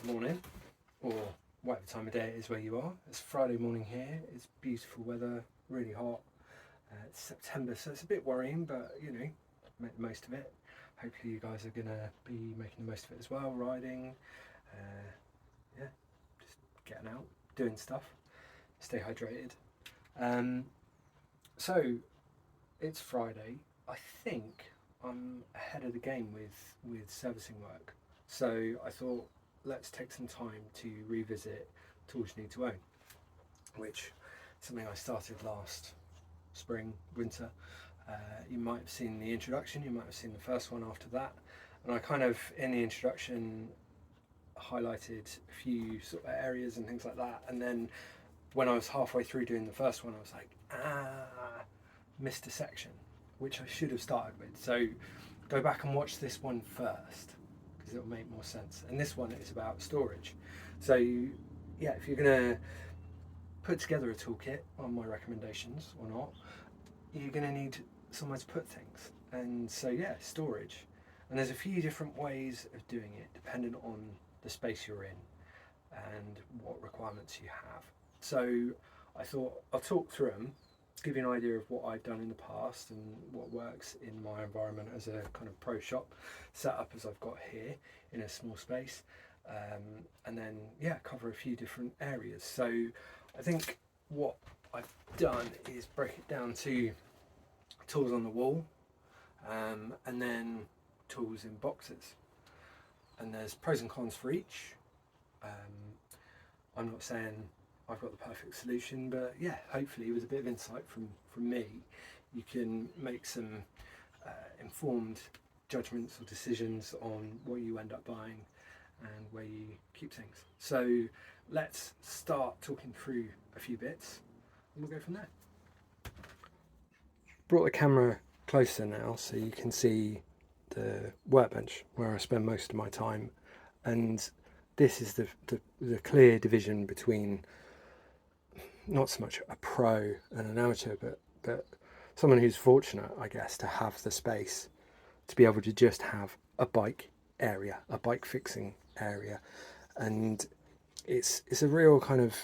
morning, or whatever time of day it is where you are. It's Friday morning here. It's beautiful weather, really hot. It's September, so it's a bit worrying, but make the most of it. Hopefully you guys are gonna be making the most of it as well, riding, yeah, just getting out, doing stuff, stay hydrated. So it's Friday. I think I'm ahead of the game with servicing work. So I thought, let's take some time to revisit tools you need to own, which is something I started last spring, winter. You might have seen the introduction, you might have seen the first one after that. And I kind of, in the introduction, highlighted a few sort of areas and things like that. And then when I was halfway through doing the first one, I was like, missed a section, which I should have started with. So go back and watch this one first, because it'll make more sense. And this one is about storage. So yeah, if you're gonna put together a toolkit on my recommendations or not, you're gonna need somewhere to put things. And so yeah, storage. And there's a few different ways of doing it depending on the space you're in and what requirements you have. So I thought I'll talk through them, give you an idea of what I've done in the past and what works in my environment as a kind of pro shop setup as I've got here in a small space, and then yeah, cover a few different areas. So I think what I've done is break it down to tools on the wall, and then tools in boxes, and there's pros and cons for each. I'm not saying I've got the perfect solution, but yeah, hopefully with a bit of insight from me, you can make some informed judgments or decisions on what you end up buying and where you keep things. So let's start talking through a few bits and we'll go from there. Brought the camera closer now so you can see the workbench where I spend most of my time, and this is the clear division between not so much a pro and an amateur, but someone who's fortunate, I guess, to have the space to be able to just have a bike area, a bike fixing area. And it's a real kind of,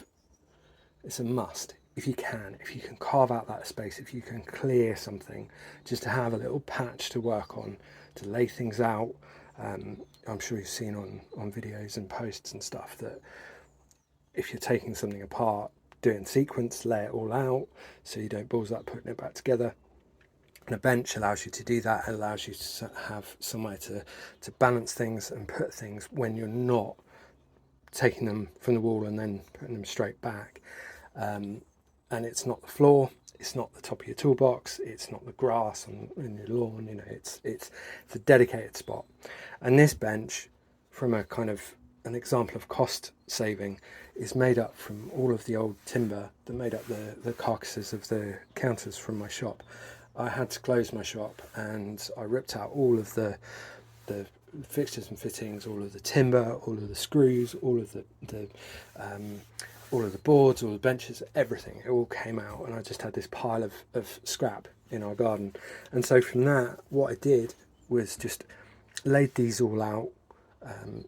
it's a must if you can carve out that space, if you can clear something just to have a little patch to work on, to lay things out. I'm sure you've seen on videos and posts and stuff that if you're taking something apart, do it in sequence, lay it all out so you don't balls up putting it back together. And a bench allows you to do that. It allows you to have somewhere to balance things and put things when you're not taking them from the wall and then putting them straight back. And it's not the floor, it's not the top of your toolbox, it's not the grass in your lawn, it's a dedicated spot. And this bench, from a kind of an example of cost saving, is made up from all of the old timber that made up the carcasses of the counters from my shop. I had to close my shop and I ripped out all of the fixtures and fittings, all of the timber, all of the screws, all of the boards, all the benches, everything. It all came out and I just had this pile of scrap in our garden. And so from that, what I did was just laid these all out,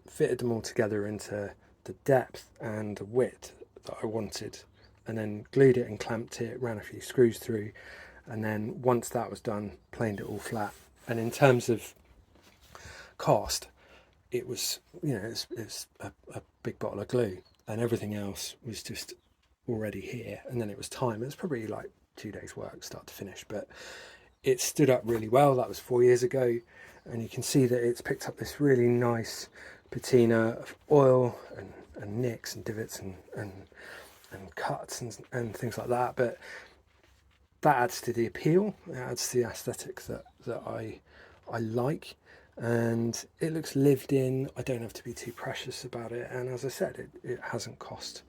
fitted them all together into the depth and the width that I wanted, and then glued it and clamped it, ran a few screws through, and then once that was done, planed it all flat. And in terms of cost, it was it's a big bottle of glue, and everything else was just already here. And then it was time. It was probably like 2 days work start to finish, but it stood up really well. That was 4 years ago, and you can see that it's picked up this really nice patina of oil and nicks and divots and cuts and things like that. But that adds to the appeal, it adds to the aesthetic that I like, and it looks lived in. I don't have to be too precious about it, and as I said, it hasn't cost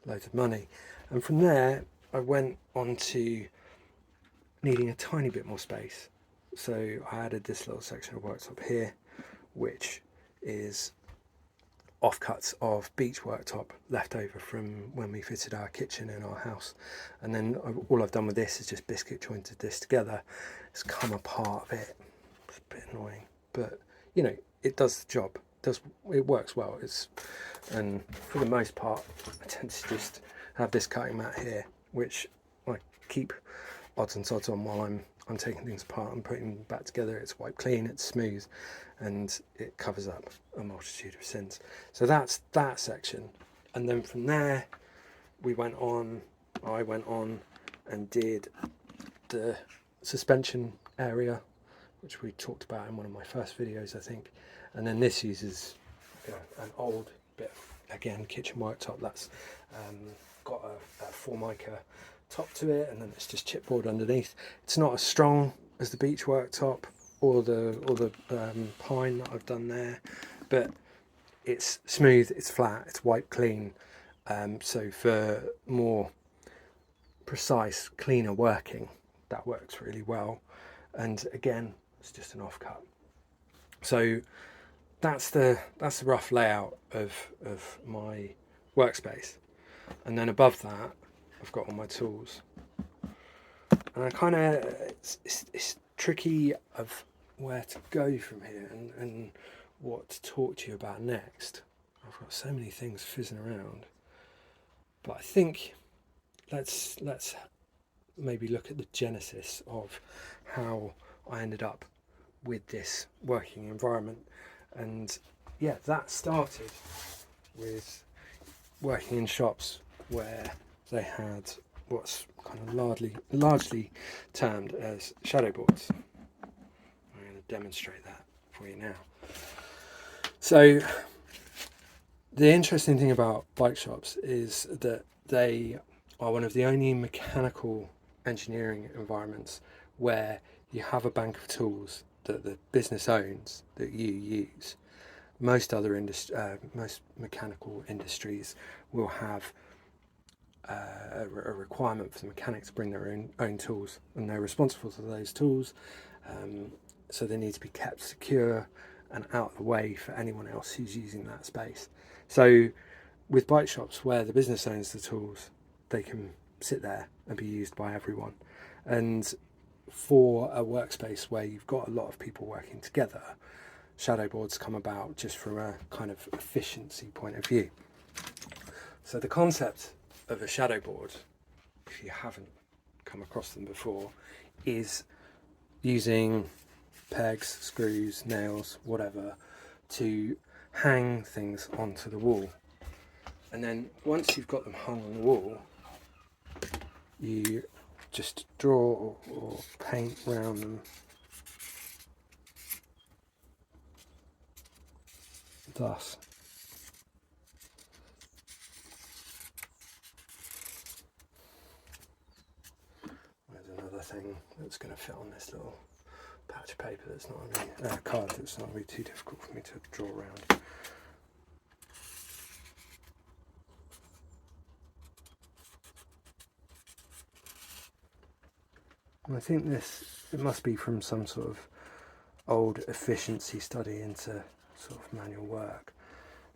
loads of money. And from there I went on to needing a tiny bit more space, so I added this little section of worktop here, which is offcuts of beach worktop left over from when we fitted our kitchen in our house. And then all I've done with this is just biscuit jointed this together. It's come apart a bit. It's a bit annoying, but it does the job. it works well. And for the most part, I tend to just have this cutting mat here, which I keep odds and sods on while I'm taking things apart and putting them back together. It's wiped clean, it's smooth, and it covers up a multitude of sins. So that's that section. And then from there, I went on and did the suspension area, which we talked about in one of my first videos, I think. And then this uses an old bit of, again, kitchen worktop that's got a Formica top to it, and then it's just chipboard underneath. It's not as strong as the beech worktop or the pine that I've done there, but it's smooth, it's flat, it's wiped clean. So for more precise, cleaner working, that works really well. And again, it's just an offcut. So that's the rough layout of my workspace. And then above that, I've got all my tools. And I kind of, it's tricky of where to go from here and what to talk to you about next. I've got so many things fizzing around. But I think let's maybe look at the genesis of how I ended up with this working environment. And yeah, that started with working in shops where they had what's kind of largely termed as shadow boards. I'm going to demonstrate that for you now. So the interesting thing about bike shops is that they are one of the only mechanical engineering environments where you have a bank of tools that the business owns that you use. Most most mechanical industries will have a requirement for the mechanic to bring their own tools, and they're responsible for those tools, so they need to be kept secure and out of the way for anyone else who's using that space. So with bike shops where the business owns the tools, they can sit there and be used by everyone. And for a workspace where you've got a lot of people working together, shadow boards come about just from a kind of efficiency point of view. So the concept of a shadow board, if you haven't come across them before, is using pegs, screws, nails, whatever, to hang things onto the wall. And then once you've got them hung on the wall, you just draw or paint around them thus. There's another thing that's going to fit on this little patch of paper that's not really, card that's not really too difficult for me to draw around. I think it must be from some sort of old efficiency study into sort of manual work.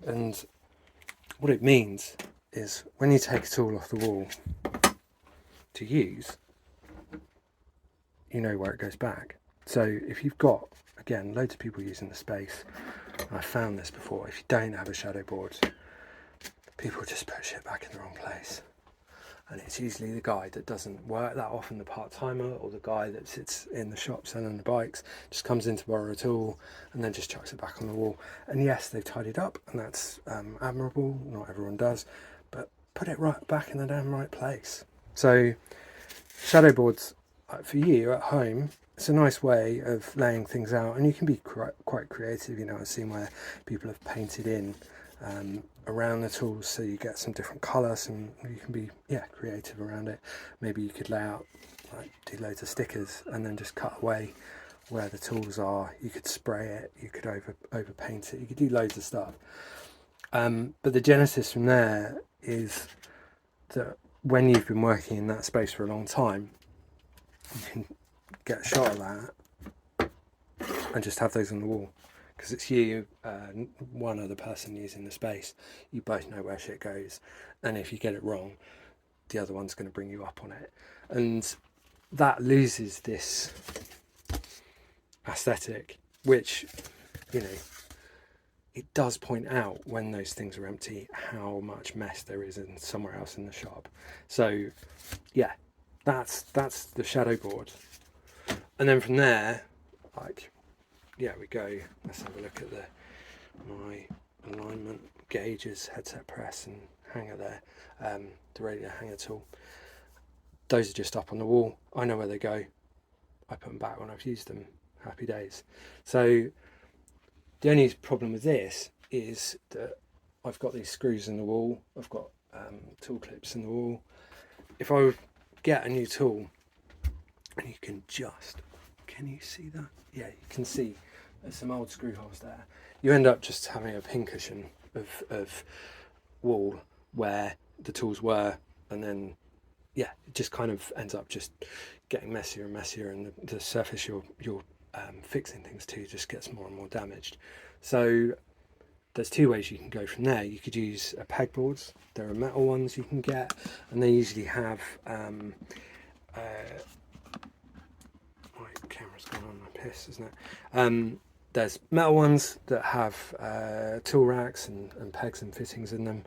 And what it means is when you take a tool off the wall to use, you know where it goes back. So if you've got, again, loads of people using the space, and I've found this before, if you don't have a shadow board, people just put shit back in the wrong place. And it's usually the guy that doesn't work that often, the part-timer, or the guy that sits in the shop selling the bikes, just comes in to borrow a tool and then just chucks it back on the wall. And yes, they've tidied up, and that's admirable. Not everyone does, but put it right back in the damn right place. So shadow boards, for you at home, it's a nice way of laying things out, and you can be quite creative. You know, I've seen where people have painted in around the tools so you get some different colours, and you can be creative around it. Maybe you could lay out, do loads of stickers and then just cut away where the tools are. You could spray it, you could over paint it, you could do loads of stuff. But the genesis from there is that when you've been working in that space for a long time, you can get a shot of that and just have those on the wall. Because it's you, one other person using the space. You both know where shit goes, and if you get it wrong, the other one's going to bring you up on it, and that loses this aesthetic, which, you know, it does point out when those things are empty how much mess there is in somewhere else in the shop. So yeah, that's the shadow board. And then from there, like, yeah, we go, let's have a look at my alignment gauges, headset press and hanger there, the radiator hanger tool. Those are just up on the wall. I know where they go. I put them back when I've used them. Happy days. So the only problem with this is that I've got these screws in the wall. I've got tool clips in the wall. If I get a new tool, and you can you see that? Yeah, you can see there's some old screw holes there. You end up just having a pincushion of wall where the tools were, and then yeah, it just kind of ends up just getting messier and messier, and the surface you're fixing things to just gets more and more damaged. So there's two ways you can go from there. You could use pegboards. There are metal ones you can get, and they usually have my camera's gone on my piss, isn't it? There's metal ones that have tool racks and pegs and fittings in them,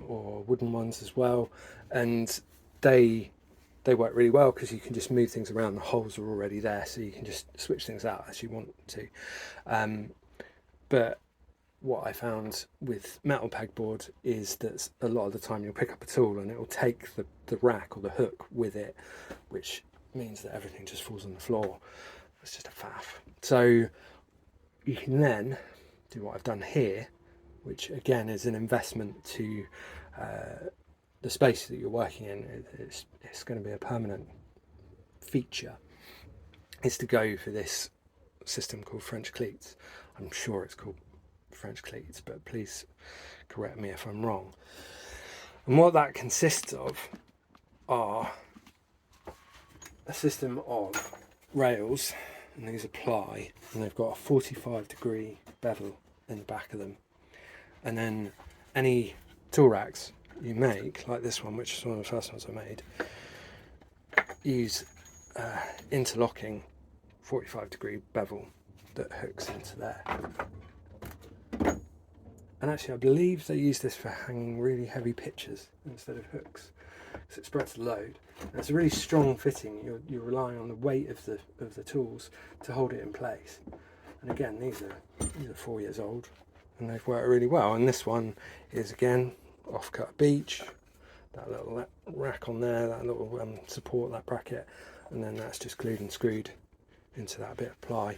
or wooden ones as well, and they work really well because you can just move things around. The holes are already there, so you can just switch things out as you want to. But what I found with metal pegboard is that a lot of the time you'll pick up a tool and it will take the rack or the hook with it, which means that everything just falls on the floor. It's just a faff. So you can then do what I've done here, which again is an investment to the space that you're working in. It's going to be a permanent feature, is to go for this system called French cleats. I'm sure it's called French cleats, but please correct me if I'm wrong. And what that consists of are a system of rails, and these apply, and they've got a 45-degree bevel in the back of them. And then any tool racks you make, like this one, which is one of the first ones I made, use interlocking 45-degree bevel that hooks into there. And actually I believe they use this for hanging really heavy pictures instead of hooks, so it spreads the load. And it's a really strong fitting. You're relying on the weight of the tools to hold it in place. And again, these are 4 years old and they've worked really well. And this one is again off-cut beech, that little rack on there, that little support, that bracket, and then that's just glued and screwed into that bit of ply.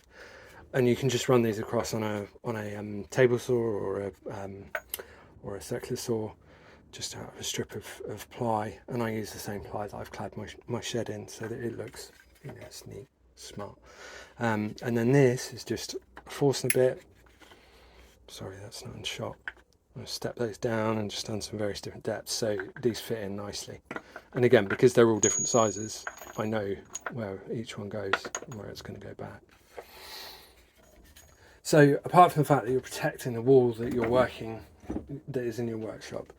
And you can just run these across on a table saw or a circular saw, just out of a strip of ply. And I use the same ply that I've clad my shed in, so that it looks, it's neat, smart. And then this is just forcing a bit. Sorry, that's not in shot. I've stepped those down and just done some various different depths, so these fit in nicely. And again, because they're all different sizes, I know where each one goes and where it's going to go back. So apart from the fact that you're protecting the wall that you're working, that is in your workshop,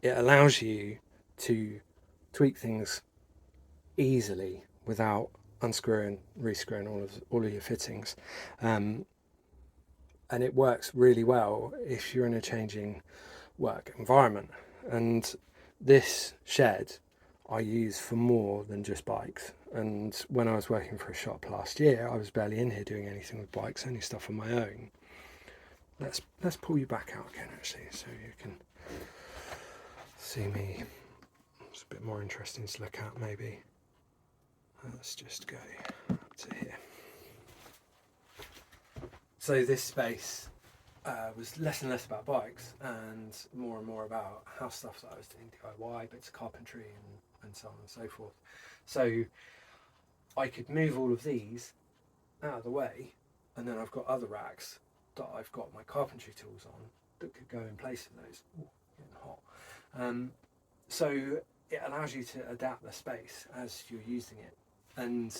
it allows you to tweak things easily without unscrewing, rescrewing all of your fittings. And it works really well if you're in a changing work environment. And this shed I use for more than just bikes. And when I was working for a shop last year, I was barely in here doing anything with bikes, only stuff on my own. Let's pull you back out again, actually, so you can see me. It's a bit more interesting to look at, maybe. Let's just go up to here. So this space was less and less about bikes and more about house stuff that I was doing, DIY, bits of carpentry and so on and so forth. So I could move all of these out of the way, and then I've got other racks that I've got my carpentry tools on that could go in place of those. Ooh, getting hot. So it allows you to adapt the space as you're using it. And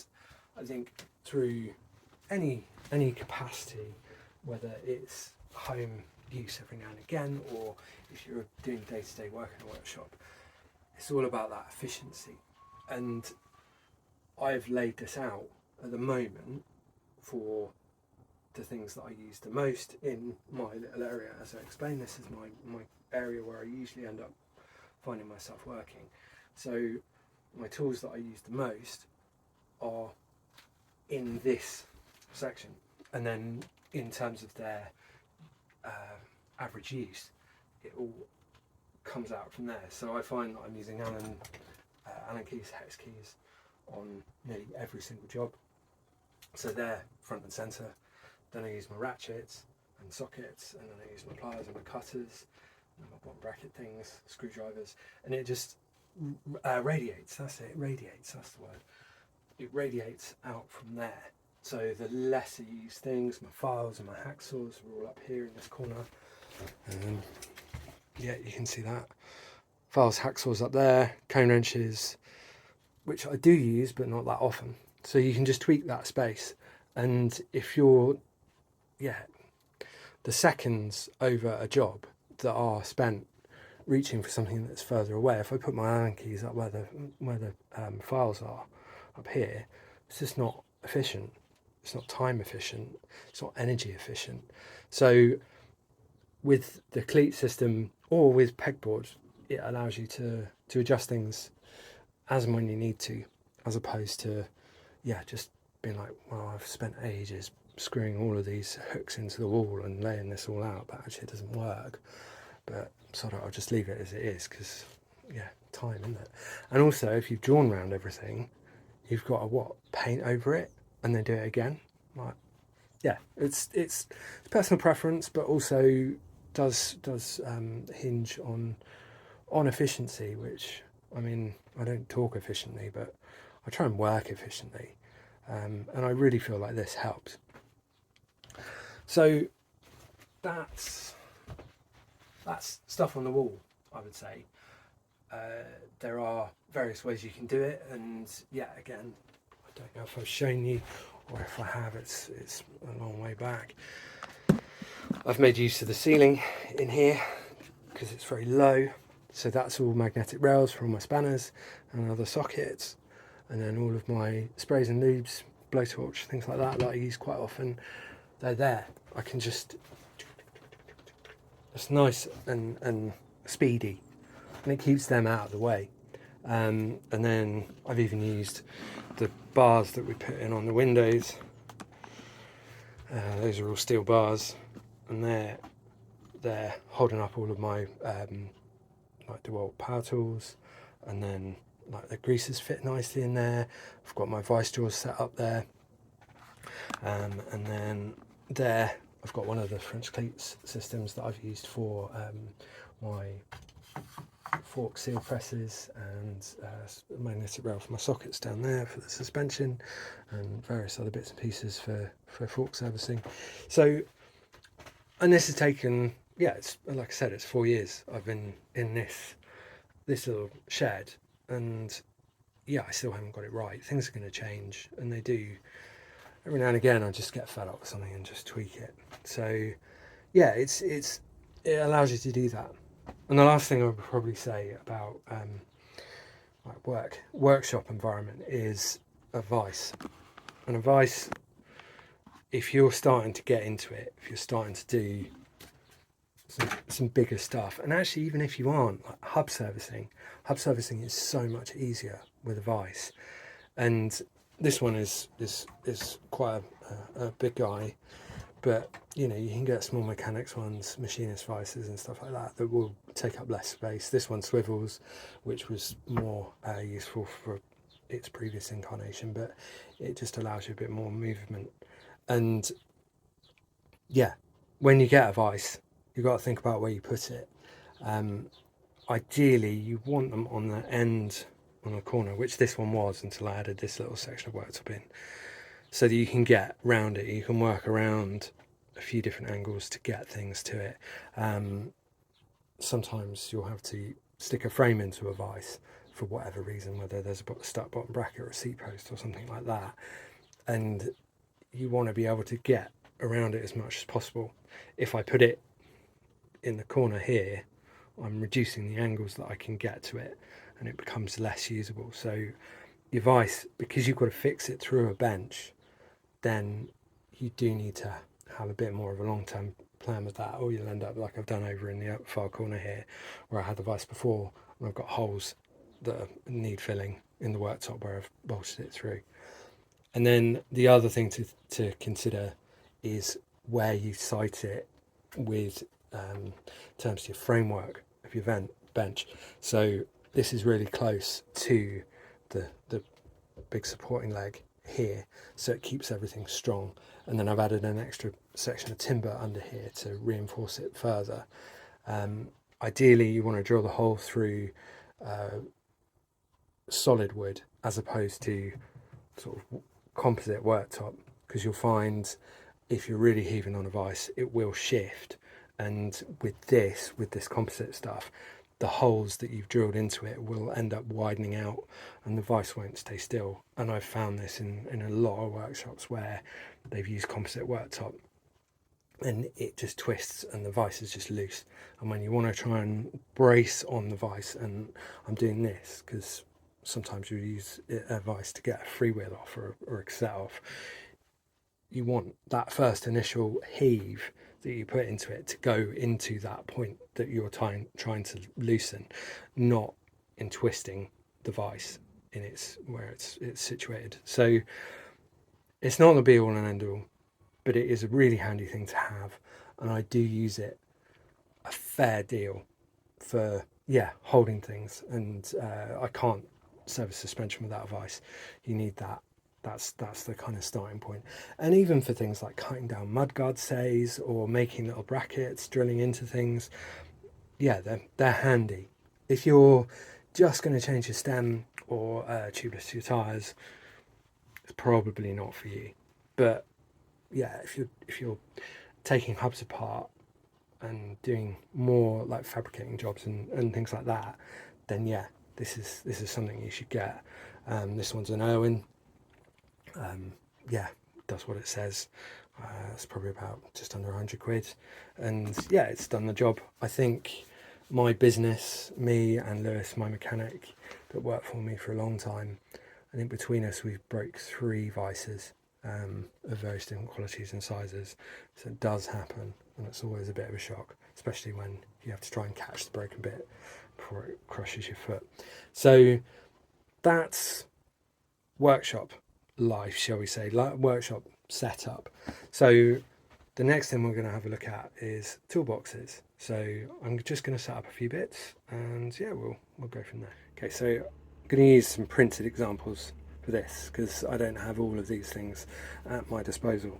I think through any capacity, whether it's home use every now and again, or if you're doing day-to-day work in a workshop, it's all about that efficiency. And I've laid this out at the moment for the things that I use the most in my little area. As I explained, this is my area where I usually end up finding myself working. So my tools that I use the most are in this section, and then in terms of their average use, it all comes out from there. So I find that I'm using Allen keys, hex keys on nearly every single job. So they're front and centre. Then I use my ratchets and sockets, and then I use my pliers and my cutters, and my bottom bracket things, screwdrivers, and it just radiates. That's it. Radiates. That's the word. It radiates out from there. So the lesser used things, my files and my hacksaws are all up here in this corner. And yeah, you can see that. Files, hacksaws up there, cone wrenches, which I do use, but not that often. So you can just tweak that space. And if you're, the seconds over a job that are spent reaching for something that's further away, if I put my Allen keys up where the files are up here, it's just not efficient. It's not time efficient. It's not energy efficient. So with the cleat system or with pegboard, it allows you to adjust things as and when you need to, as opposed to just being like, well, I've spent ages screwing all of these hooks into the wall and laying this all out, but actually it doesn't work. But sort of, I'll just leave it as it is, because time, isn't it? And also, if you've drawn around everything, you've got to paint over it and then do it again. Like, it's personal preference, but also does hinge on efficiency, which, I mean, I don't talk efficiently, but I try and work efficiently, and I really feel like this helps. So that's stuff on the wall, I would say. There are various ways you can do it, and again, I don't know if I've shown you, or if I have, it's a long way back. I've made use of the ceiling in here because it's very low, so that's all magnetic rails for all my spanners and other sockets, and then all of my sprays and lubes, blowtorch, things like that I use quite often, they're there. I can just, it's nice and speedy, and it keeps them out of the way. And then I've even used the bars that we put in on the windows. Those are all steel bars, and they're holding up all of my like DeWalt power tools, and then like the greases fit nicely in there. I've got my vice jaws set up there, and then there I've got one of the French cleats systems that I've used for my fork seal presses, and a magnetic rail for my sockets down there for the suspension, and various other bits and pieces for fork servicing. So, and this has taken, it's like I said, it's 4 years I've been in this little shed, and I still haven't got it right. Things are going to change, and they do. Every now and again I just get fed up with something and just tweak it. So it allows you to do that. And the last thing I would probably say about like workshop environment is a vice. And a vice, if you're starting to get into it, if you're starting to do some bigger stuff, and actually even if you aren't, like hub servicing is so much easier with a vice. And this one is quite a big guy, but you can get small mechanics ones, machinist vices and stuff like that will take up less space. This one swivels, which was more useful for its previous incarnation, but it just allows you a bit more movement. And when you get a vice, you've got to think about where you put it. Ideally you want them on the end, on the corner, which this one was until I added this little section of worktop in, so that you can get around it. You can work around a few different angles to get things to it. Sometimes you'll have to stick a frame into a vice for whatever reason, whether there's a stuck bottom bracket or a seat post or something like that, and you want to be able to get around it as much as possible. If I put it in the corner here, I'm reducing the angles that I can get to it, and it becomes less usable. So your vice, because you've got to fix it through a bench, then you do need to have a bit more of a long-term plan with that, or you'll end up like I've done over in the far corner here, where I had the vise before, and I've got holes that need filling in the worktop where I've bolted it through. And then the other thing to consider is where you site it with terms to your framework of your bench. So this is really close to the big supporting leg here, so it keeps everything strong. And then I've added an extra section of timber under here to reinforce it further. Ideally, you want to drill the hole through solid wood as opposed to sort of composite worktop, because you'll find if you're really heaving on a vise, it will shift. And with this composite stuff, the holes that you've drilled into it will end up widening out and the vise won't stay still. And I've found this in a lot of workshops where they've used composite worktop, and it just twists and the vise is just loose. And when you want to try and brace on the vise, and I'm doing this because sometimes you use a vise to get a freewheel off or a cassette off, you want that first initial heave that you put into it to go into that point that you're trying to loosen, not in twisting the vise in where it's situated. So it's not the be all and end all, but it is a really handy thing to have, and I do use it a fair deal for holding things. And I can't service suspension without a vise. You need that. That's the kind of starting point. And even for things like cutting down mudguard stays or making little brackets, drilling into things, they're handy. If you're just going to change your stem or tubeless to your tyres, it's probably not for you. But if you're taking hubs apart and doing more like fabricating jobs and things like that, then this is something you should get. This one's an Irwin. Does what it says. It's probably about just under 100 quid, and it's done the job. I think my business, me and Lewis, my mechanic that worked for me for a long time, I think between us we've broke 3 vices of various different qualities and sizes. So it does happen, and it's always a bit of a shock, especially when you have to try and catch the broken bit before it crushes your foot. So that's workshop life, shall we say, workshop setup. So the next thing we're going to have a look at is toolboxes. So I'm just going to set up a few bits, and we'll go from there. Okay, so I'm going to use some printed examples for this because I don't have all of these things at my disposal.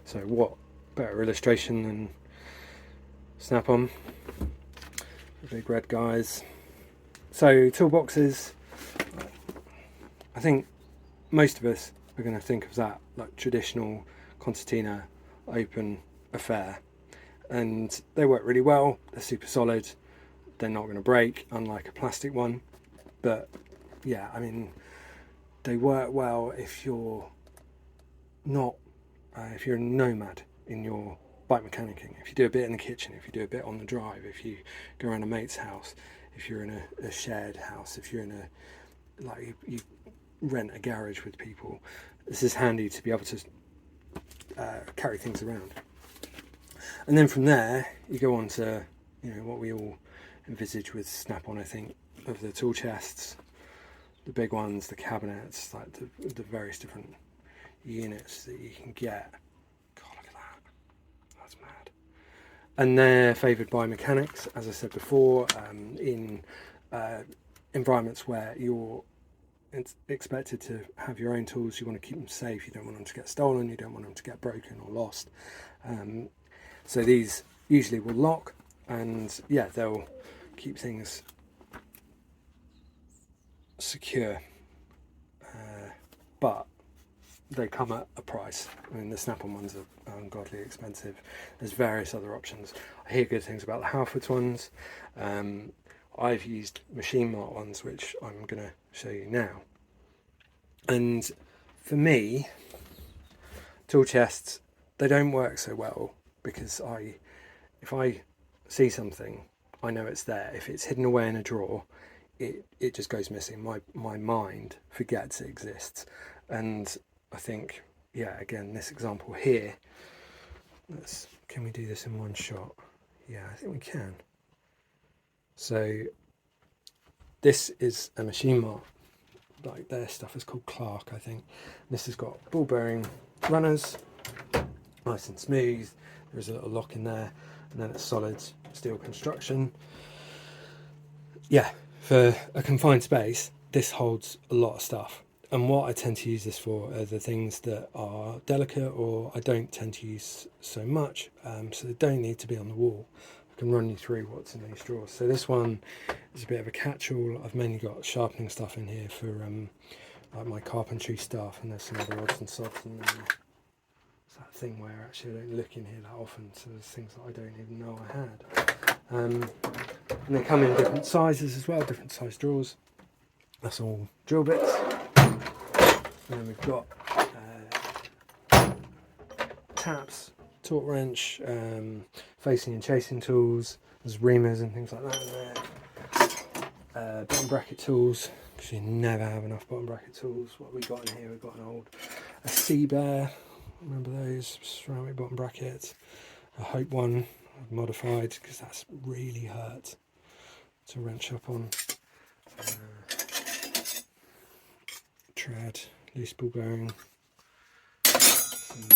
So what better illustration than Snap-on, the big red guys. So toolboxes, I think most of us are going to think of that like traditional concertina open affair, and they work really well. They're super solid, they're not going to break, unlike a plastic one. But I mean, they work well if you're not if you're a nomad in your bike mechanicking, if you do a bit in the kitchen, if you do a bit on the drive, if you go around a mate's house, if you're in a shared house, if you're in you rent a garage with people. This is handy to be able to carry things around. And then from there you go on to what we all envisage with Snap-on, I think, of the tool chests, the big ones, the cabinets, like the various different units that you can get. God, look at that, that's mad. And they're favoured by mechanics, as I said before, in environments where you're expected to have your own tools. You want to keep them safe, you don't want them to get stolen, you don't want them to get broken or lost. So these usually will lock, and they'll keep things secure, but they come at a price. I mean, the Snap-on ones are ungodly expensive. There's various other options. I hear good things about the Halfords ones. I've used machine mark ones, which I'm going to show you now. And for me, tool chests, they don't work so well because if I see something, I know it's there. If it's hidden away in a drawer, it just goes missing. My mind forgets it exists. And I think, again, this example here, Can we do this in one shot? Yeah, I think we can. So this is a machine mark, like their stuff is called Clark, I think. This has got ball bearing runners, nice and smooth. There's a little lock in there, and then it's solid steel construction. Yeah, for a confined space, this holds a lot of stuff. And what I tend to use this for are the things that are delicate or I don't tend to use so much, so they don't need to be on the wall. I can run you through what's in these drawers. So this one is a bit of a catch-all. I've mainly got sharpening stuff in here for like my carpentry stuff, and there's some other odds and sods. And it's that thing where actually I don't look in here that often, so there's things that I don't even know I had. And they come in different sizes as well, different size drawers. That's all drill bits. And then we've got taps, torque wrench, facing and chasing tools. There's reamers and things like that in there. Bottom bracket tools, because you never have enough bottom bracket tools. What have we got in here? We've got a Sea Bear, remember those, ceramic bottom brackets. A Hope one, I've modified because that's really hurt to wrench up on. Tread, loose ball bearing, some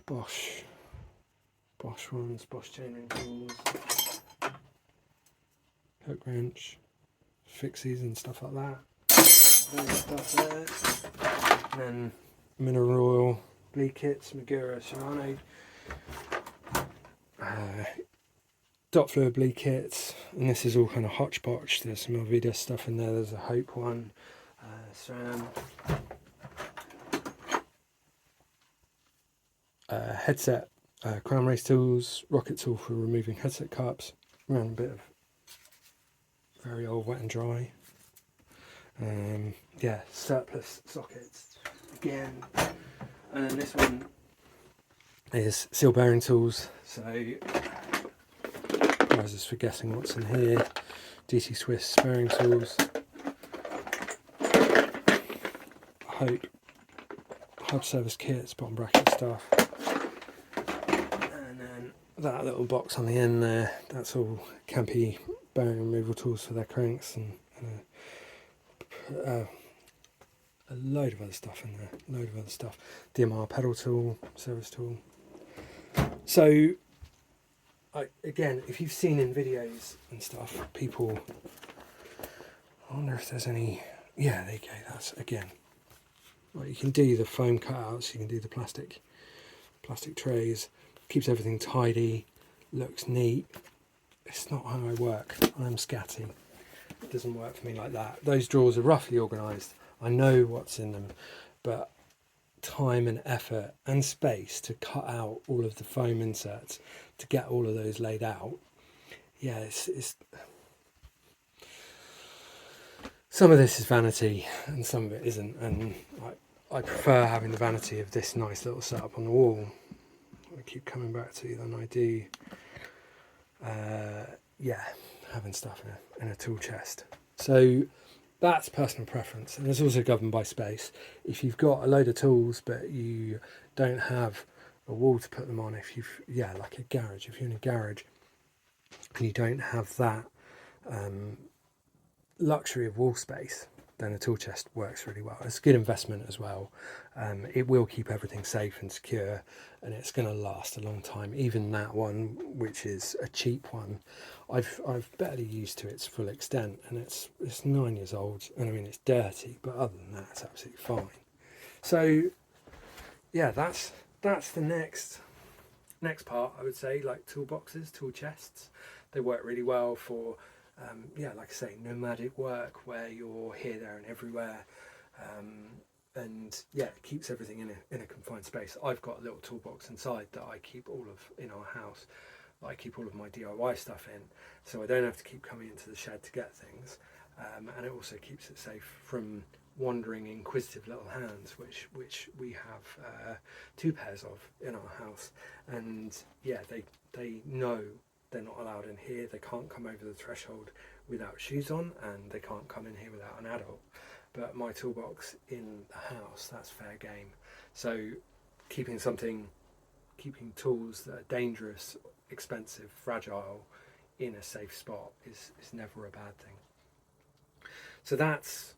Bosch ones, Bosch chainring tools, hook wrench, fixies and stuff like that. There's stuff there. And then mineral oil, bleed kits, Magura, Shimano, dot fluid bleed kits, and this is all kind of hodgepodge. There's some Elvida stuff in there. There's a Hope one, SRAM, headset, crown race tools, rocket tool for removing headset cups, around a bit of very old wet and dry. Yeah, surplus sockets again, and then this one is seal bearing tools. So prizes for guessing what's in here. DC Swiss bearing tools. Hope hub service kits, bottom bracket stuff, and then that little box on the end there, that's all Campy bearing removal tools for their cranks, and a load of other stuff in there, DMR pedal tool, service tool. So again, if you've seen in videos and stuff, people, I wonder if there's any, yeah, there you go, that's again. Well, you can do the foam cutouts, you can do the plastic trays, keeps everything tidy, looks neat. It's not how I work. I'm scatty. It doesn't work for me like that. Those drawers are roughly organised. I know what's in them, but time and effort and space to cut out all of the foam inserts to get all of those laid out. Yeah, it's some of this is vanity and some of it isn't, and I prefer having the vanity of this nice little setup on the wall. I keep coming back to than I do yeah, having stuff in a tool chest. So that's personal preference, and it's also governed by space. If you've got a load of tools but you don't have a wall to put them on, like a garage, if you're in a garage and you don't have that luxury of wall space, then a tool chest works really well. It's a good investment as well. It will keep everything safe and secure, and it's going to last a long time. Even that one, which is a cheap one, I've barely used to its full extent, and it's 9 years old, and I mean it's dirty, but other than that, it's absolutely fine. So yeah, that's the next part, I would say, like toolboxes, tool chests. They work really well for like I say, nomadic work where you're here, there and everywhere, and yeah, it keeps everything in a confined space. I've got a little toolbox inside that I keep all of in our house, that I keep all of my DIY stuff in, so I don't have to keep coming into the shed to get things, and it also keeps it safe from wandering inquisitive little hands, which we have 2 pairs of in our house, and yeah, they know they're not allowed in here. They can't come over the threshold without shoes on, and they can't come in here without an adult. But my toolbox in the house, that's fair game. So keeping something keeping tools that are dangerous, expensive, fragile in a safe spot is never a bad thing. So that's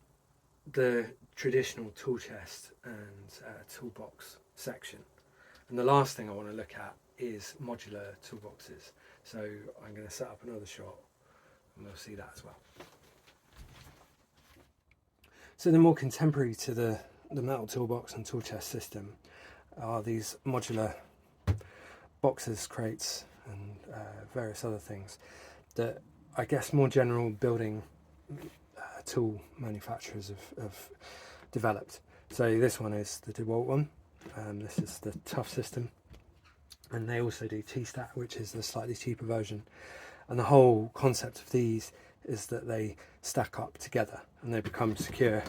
the traditional tool chest and toolbox section. And the last thing I want to look at is modular toolboxes. So I'm going to set up another shot and we'll see that as well. So the more contemporary to the metal toolbox and tool chest system are these modular boxes, crates and various other things that I guess more general building tool manufacturers have developed. So this one is the DeWalt one, this is the Tough system, and they also do T-Stack, which is the slightly cheaper version. And the whole concept of these is that they stack up together and they become secure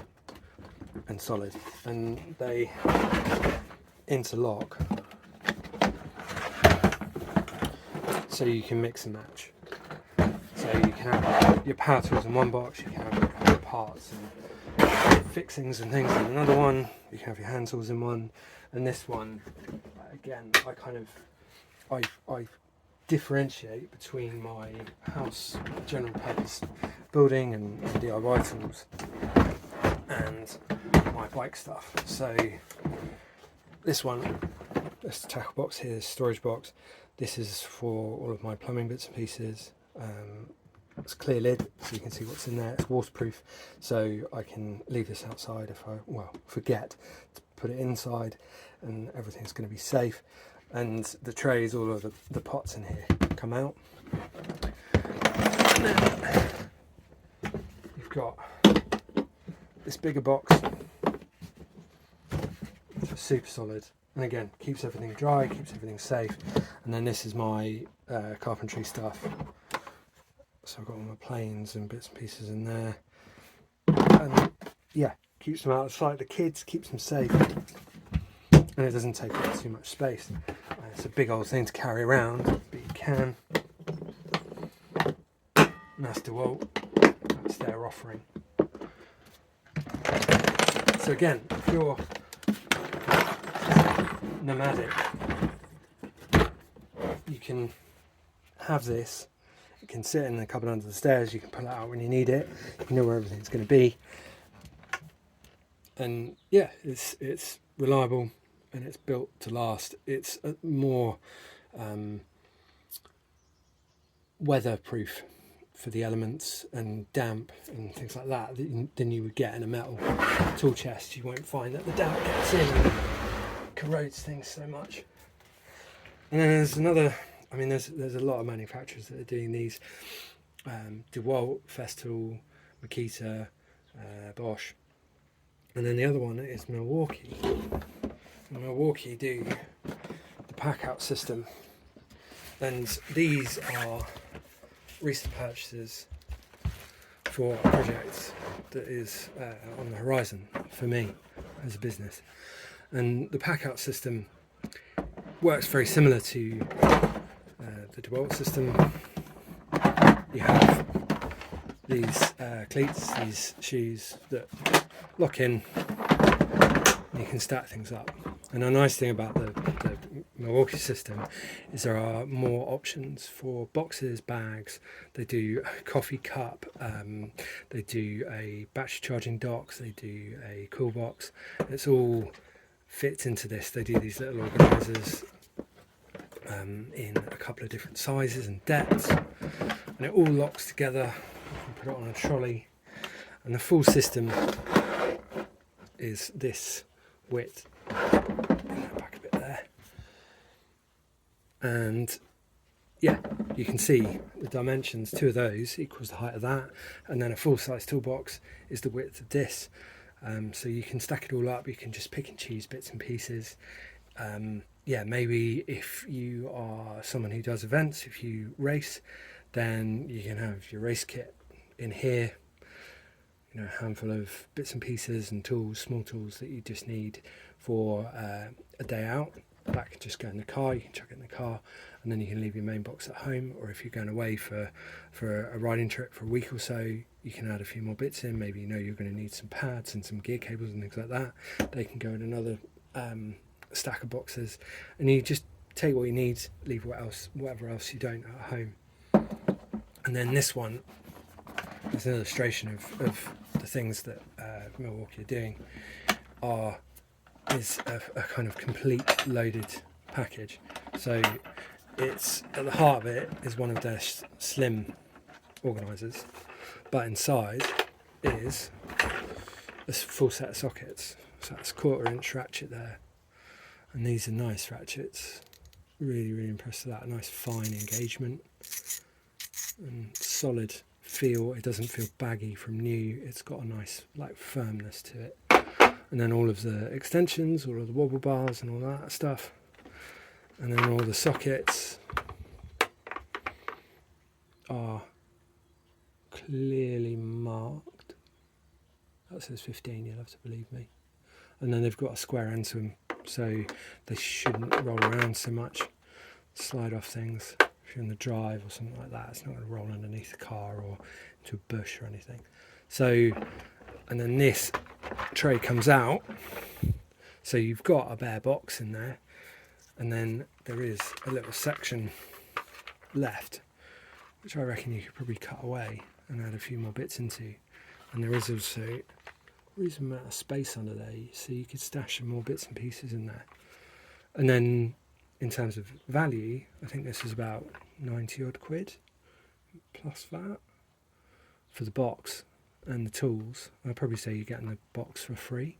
and solid, and they interlock so you can mix and match. So you can have your power tools in one box, you can have your parts and fixings and things in another one, you can have your hand tools in one, and this one, again, I differentiate between my house general purpose building and DIY tools and my bike stuff. So this one, this tackle box here, this storage box, this is for all of my plumbing bits and pieces. It's a clear lid so you can see what's in there. It's waterproof, so I can leave this outside if I forget to put it inside, and everything's going to be safe. And the trays, all of the pots in here come out. And then you've got this bigger box, which is super solid, and again keeps everything dry, keeps everything safe. And then this is my carpentry stuff. So I've got all my planes and bits and pieces in there, and yeah, keeps them out of sight of the kids, keeps them safe, and it doesn't take up too much space. It's a big old thing to carry around, but you can. And that's DeWalt, that's their offering. So again, if you're nomadic, you can have this. It can sit in the cupboard under the stairs, you can pull it out when you need it, you know where everything's going to be. And yeah, it's reliable and it's built to last. It's more weatherproof for the elements and damp and things like that than you would get in a metal tool chest. You won't find that the damp gets in and corrodes things so much. And then there's another, I mean, there's a lot of manufacturers that are doing these. DeWalt, Festool, Makita, Bosch, and then the other one is Milwaukee. And Milwaukee do the pack-out system, and these are recent purchases for a project that is on the horizon for me as a business. And the pack-out system works very similar to the DeWalt system. You have these cleats, these shoes that lock in, and you can stack things up. And the nice thing about the Milwaukee system is there are more options for boxes, bags. They do a coffee cup, they do a battery charging docks, they do a cool box. It's all fits into this. They do these little organisers in a couple of different sizes and depths, and it all locks together. You can put it on a trolley, and the full system is this width. Back a bit there, and yeah, you can see the dimensions. 2 of those equals the height of that, and then a full-size toolbox is the width of this. So you can stack it all up. You can just pick and choose bits and pieces. Yeah, maybe if you are someone who does events, if you race, then you can have your race kit in here. You know, a handful of bits and pieces and tools, small tools that you just need for a day out. That can just go in the car. You can chuck it in the car, and then you can leave your main box at home. Or if you're going away for a riding trip for a week or so, you can add a few more bits in. Maybe you know you're going to need some pads and some gear cables and things like that. They can go in another stack of boxes, and you just take what you need, leave whatever else you don't at home. And then this one is an illustration of the things that Milwaukee are doing. Is a kind of complete loaded package. So it's at the heart of it is one of their slim organisers, but inside is a full set of sockets. So that's a 1/4" ratchet there, and these are nice ratchets. Really impressed with that. A nice fine engagement and solid feel. It doesn't feel baggy from new. It's got a nice like firmness to it. And then all of the extensions, all of the wobble bars and all that stuff. And then all the sockets are clearly marked. That says 15, you'll have to believe me. And then they've got a square end to them, so they shouldn't roll around so much, slide off things. If you're in the drive or something like that, it's not going to roll underneath the car or into a bush or anything. So, and then this tray comes out, so you've got a bare box in there, and then there is a little section left which I reckon you could probably cut away and add a few more bits into, and there is also a reasonable amount of space under there, so you could stash some more bits and pieces in there. And then in terms of value, I think this is about 90 odd quid plus that for the box and the tools. I'd probably say you're getting the box for free,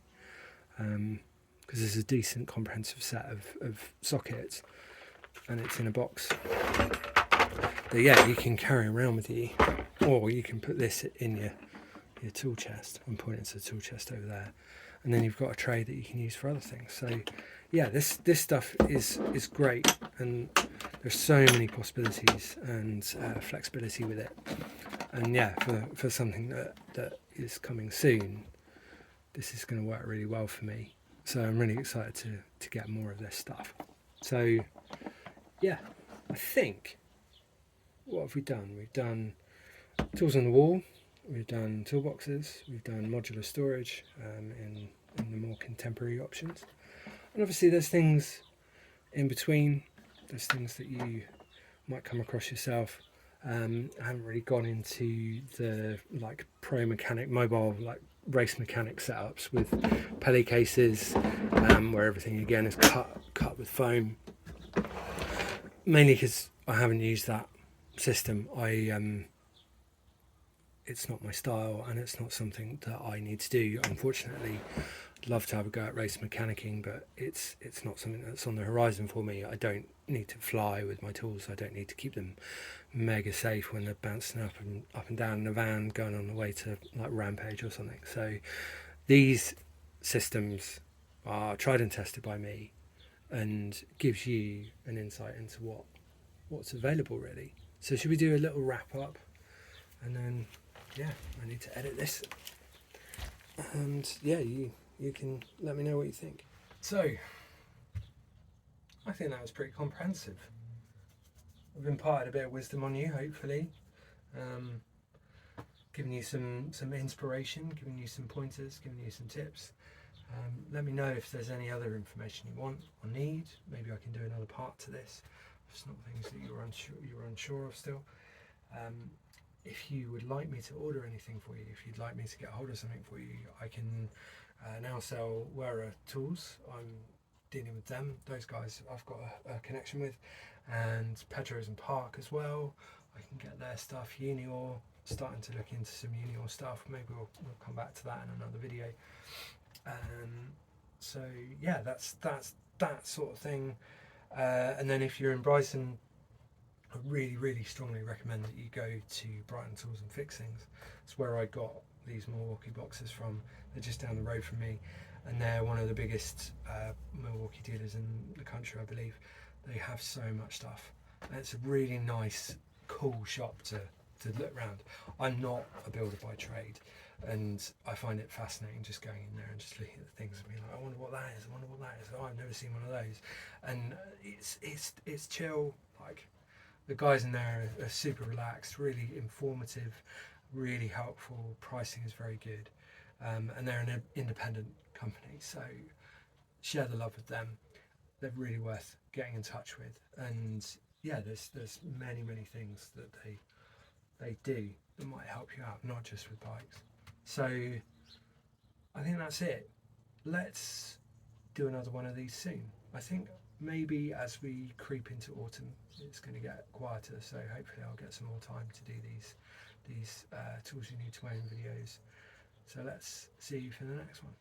because there's a decent comprehensive set of sockets, and it's in a box that, yeah, you can carry around with you, or you can put this in your tool chest. I'm pointing to the tool chest over there, and then you've got a tray that you can use for other things. So yeah, this stuff is great, and there's so many possibilities and flexibility with it. And yeah, for something that is coming soon, this is going to work really well for me. So I'm really excited to get more of this stuff. So yeah, I think, what have we done? We've done tools on the wall, we've done toolboxes, we've done modular storage in the more contemporary options. And obviously there's things in between, there's things that you might come across yourself. I haven't really gone into the like pro mechanic, mobile like race mechanic setups with pelly cases, where everything again is cut with foam. Mainly because I haven't used that system. It's not my style, and it's not something that I need to do. Unfortunately, I'd love to have a go at race mechanicking, but it's not something that's on the horizon for me. I don't need to fly with my tools. I don't need to keep them mega safe when they're bouncing up and down in a van going on the way to like Rampage or something. So these systems are tried and tested by me, and gives you an insight into what's available really. So should we do a little wrap up, and then yeah, I need to edit this, and yeah, you can let me know what you think. So I think that was pretty comprehensive. I've imparted a bit of wisdom on you, hopefully, giving you some inspiration, giving you some pointers, giving you some tips. Let me know if there's any other information you want or need. Maybe I can do another part to this. If it's not things that you're unsure of still. If you would like me to order anything for you, if you'd like me to get hold of something for you, I can now sell Wearer Tools. I'm dealing with them. Those guys I've got a connection with, and Pedro's and Park as well. I can get their stuff. Unior, starting to look into some Unior stuff. Maybe we'll come back to that in another video. So yeah, that's that sort of thing. And then if you're in Brighton, I really strongly recommend that you go to Brighton Tools and Fixings. It's where I got these Milwaukee boxes from. They're just down the road from me, and they're one of the biggest Milwaukee dealers in the country, I believe. They have so much stuff, and it's a really nice, cool shop to look around. I'm not a builder by trade, and I find it fascinating just going in there and just looking at the things and being like, I wonder what that is, I wonder what that is. Oh, I've never seen one of those. And it's chill. Like, the guys in there are super relaxed, really informative, really helpful. Pricing is very good, and they're an independent company, so share the love with them. they're really worth getting in touch with. And yeah, there's many things that they do that might help you out, not just with bikes. So I think that's it. Let's do another one of these soon. I think maybe as we creep into autumn, it's going to get quieter. So hopefully I'll get some more time to do these tools you need to own videos. So let's see you for the next one.